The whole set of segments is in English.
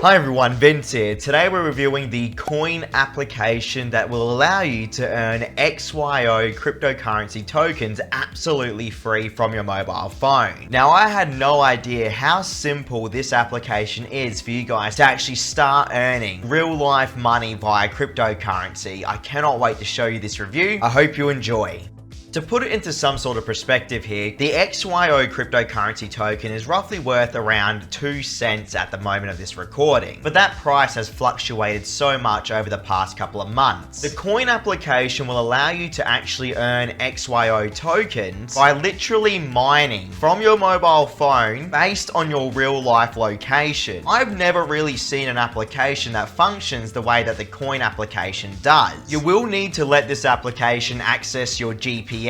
Hi everyone, Vince here. Today we're reviewing the coin application that will allow you to earn XYO cryptocurrency tokens absolutely free from your mobile phone. Now, I had no idea how simple this application is for you guys to actually start earning real life money via cryptocurrency. I cannot wait to show you this review. I hope you enjoy. To put it into some sort of perspective here, the XYO cryptocurrency token is roughly worth around 2 cents at the moment of this recording, but that price has fluctuated so much over the past couple of months. The coin application will allow you to actually earn XYO tokens by literally mining from your mobile phone based on your real life location. I've never really seen an application that functions the way that the coin application does. You will need to let this application access your GPS.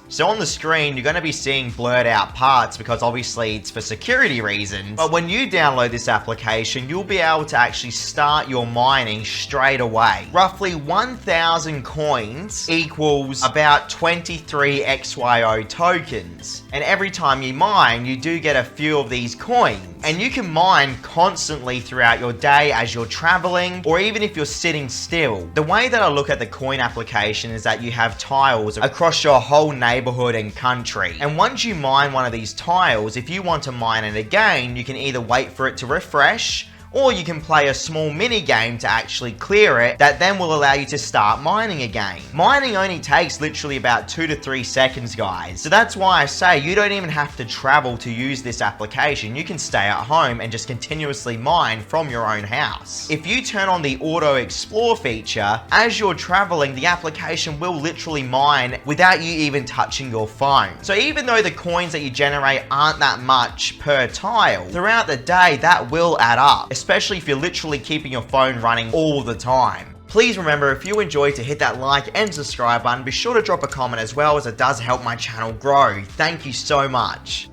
So on the screen, you're going to be seeing blurred out parts because obviously it's for security reasons. But when you download this application, you'll be able to actually start your mining straight away. Roughly 1,000 coins equals about 23 XYO tokens. And every time you mine, you do get a few of these coins. And you can mine constantly throughout your day as you're traveling, or even if you're sitting still. The way that I look at the coin application is that you have tiles across your whole neighborhood and country. And once you mine one of these tiles, if you want to mine it again, you can either wait for it to refresh, or you can play a small mini game to actually clear it that then will allow you to start mining again. Mining only takes literally about 2 to 3 seconds, guys. So that's why I say you don't even have to travel to use this application. You can stay at home and just continuously mine from your own house. If you turn on the auto explore feature, as you're traveling, the application will literally mine without you even touching your phone. So even though the coins that you generate aren't that much per tile, throughout the day that will add up, especially if you're literally keeping your phone running all the time. Please remember, if you enjoyed, to hit that like and subscribe button. Be sure to drop a comment as well, as it does help my channel grow. Thank you so much.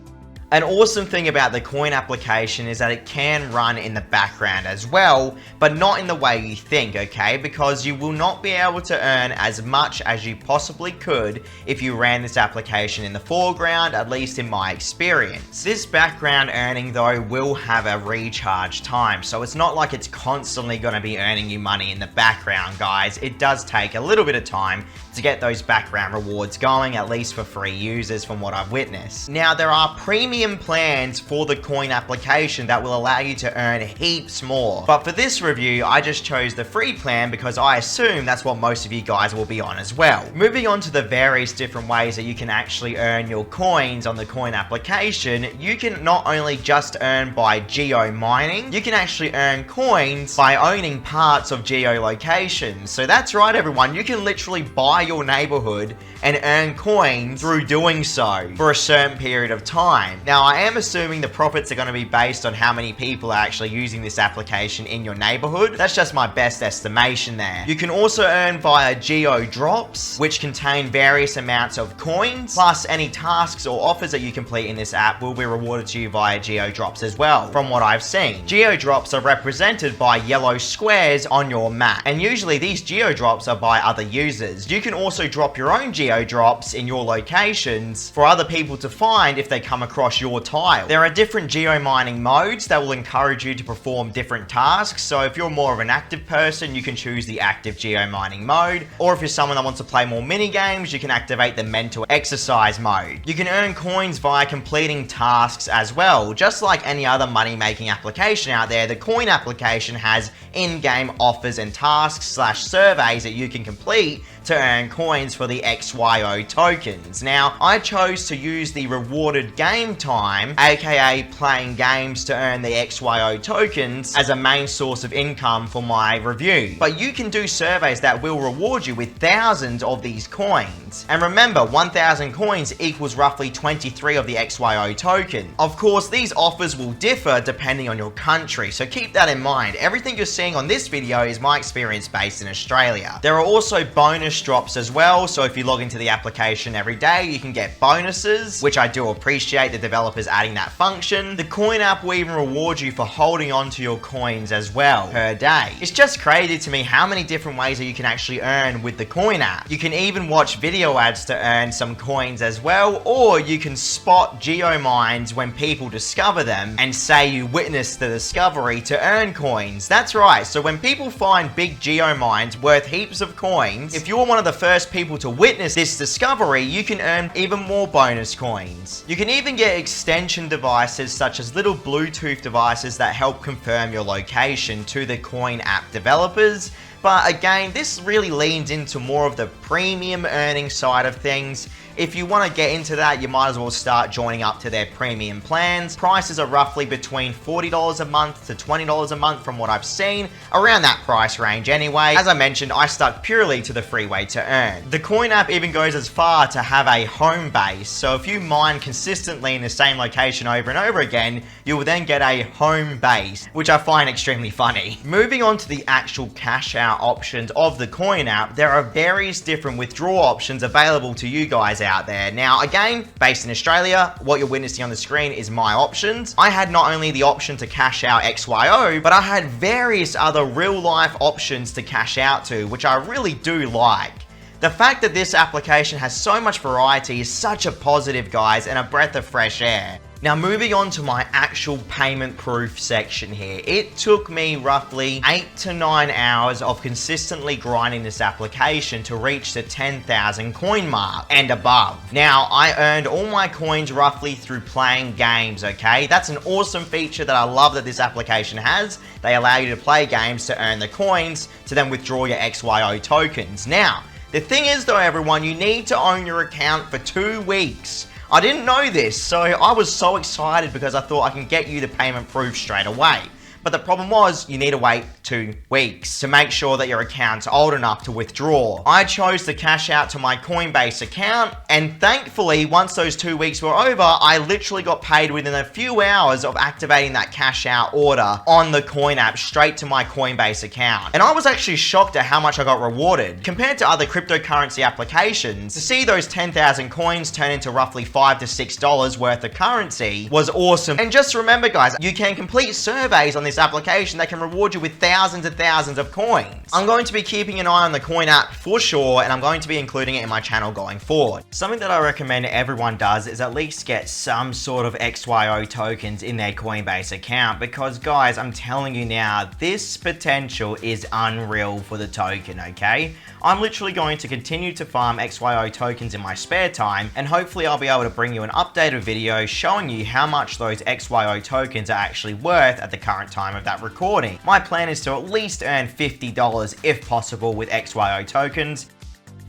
An awesome thing about the coin application is that it can run in the background as well, but not in the way you think, okay? Because you will not be able to earn as much as you possibly could if you ran this application in the foreground, at least in my experience. This background earning though will have a recharge time, so it's not like it's constantly going to be earning you money in the background, guys. It does take a little bit of time to get those background rewards going, at least for free users from what I've witnessed. Now, there are premium plans for the coin application that will allow you to earn heaps more. But for this review, I just chose the free plan because I assume that's what most of you guys will be on as well. Moving on to the various different ways that you can actually earn your coins on the coin application, you can not only just earn by geo mining, you can actually earn coins by owning parts of geolocations. So that's right, everyone, you can literally buy your neighborhood and earn coins through doing so for a certain period of time. Now, I am assuming the profits are going to be based on how many people are actually using this application in your neighborhood. That's just my best estimation there. You can also earn via Geodrops, which contain various amounts of coins, plus any tasks or offers that you complete in this app will be rewarded to you via Geodrops as well, from what I've seen. Geodrops are represented by yellow squares on your map, and usually these Geodrops are by other users. You can also drop your own Geodrops in your locations for other people to find if they come across your tile. There are different Geo Mining Modes that will encourage you to perform different tasks. So if you're more of an active person, you can choose the active Geo Mining Mode. Or if you're someone that wants to play more mini games, you can activate the mental exercise mode. You can earn coins via completing tasks as well. Just like any other money making application out there, the coin application has in-game offers and tasks / surveys that you can complete to earn coins for the XYO tokens. Now, I chose to use the rewarded game time, aka playing games to earn the XYO tokens, as a main source of income for my review. But you can do surveys that will reward you with thousands of these coins. And remember, 1,000 coins equals roughly 23 of the XYO token. Of course, these offers will differ depending on your country, so keep that in mind. Everything you're seeing on this video is my experience based in Australia. There are also bonus bonus drops as well. So if you log into the application every day, you can get bonuses, which I do appreciate the developers adding that function. The coin app will even reward you for holding on to your coins as well per day. It's just crazy to me how many different ways that you can actually earn with the coin app. You can even watch video ads to earn some coins as well, or you can spot geo mines when people discover them and say you witnessed the discovery to earn coins. That's right, so when people find big geo mines worth heaps of coins, if you're one of the first people to witness this discovery, you can earn even more bonus coins. You can even get extension devices such as little Bluetooth devices that help confirm your location to the coin app developers. But again, this really leans into more of the premium earning side of things. If you want to get into that, you might as well start joining up to their premium plans. Prices are roughly between $40 a month to $20 a month from what I've seen, around that price range anyway. As I mentioned, I stuck purely to the free way to earn. The coin app even goes as far to have a home base, so if you mine consistently in the same location over and over again, you will then get a home base, which I find extremely funny. Moving on to the actual cash out options of the coin app, there are various different withdrawal options available to you guys out there. Now again, based in Australia, what you're witnessing on the screen is my options. I had not only the option to cash out XYO, but I had various other real life options to cash out to, which I really do like. The fact that this application has so much variety is such a positive, guys, and a breath of fresh air. Now moving on to my actual payment proof section here, it took me roughly 8 to 9 hours of consistently grinding this application to reach the 10,000 coin mark and above. Now I earned all my coins roughly through playing games, okay? That's an awesome feature that I love that this application has. They allow you to play games to earn the coins to then withdraw your XYO tokens. Now, the thing is though everyone, you need to own your account for 2 weeks. I didn't know this, so I was so excited because I thought I can get you the payment proof straight away. But the problem was, you need to wait 2 weeks to make sure that your account's old enough to withdraw. I chose to cash out to my Coinbase account, and thankfully, once those 2 weeks were over, I literally got paid within a few hours of activating that cash out order on the coin app straight to my Coinbase account. And I was actually shocked at how much I got rewarded. Compared to other cryptocurrency applications, to see those 10,000 coins turn into roughly $5 to $6 worth of currency was awesome. And just remember guys, you can complete surveys on this application that can reward you with thousands and thousands of coins. I'm going to be keeping an eye on the coin app for sure, and I'm going to be including it in my channel going forward. Something that I recommend everyone does is at least get some sort of XYO tokens in their Coinbase account, because guys, I'm telling you now, this potential is unreal for the token, okay? I'm literally going to continue to farm XYO tokens in my spare time, and hopefully I'll be able to bring you an updated video showing you how much those XYO tokens are actually worth at the current time of that recording. My plan is to at least earn $50 if possible with XYO tokens.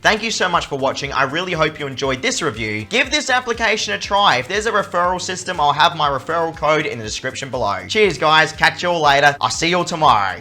Thank you so much for watching. I really hope you enjoyed this review. Give this application a try. If there's a referral system, I'll have my referral code in the description below. Cheers guys, catch you all later. I'll see you all tomorrow.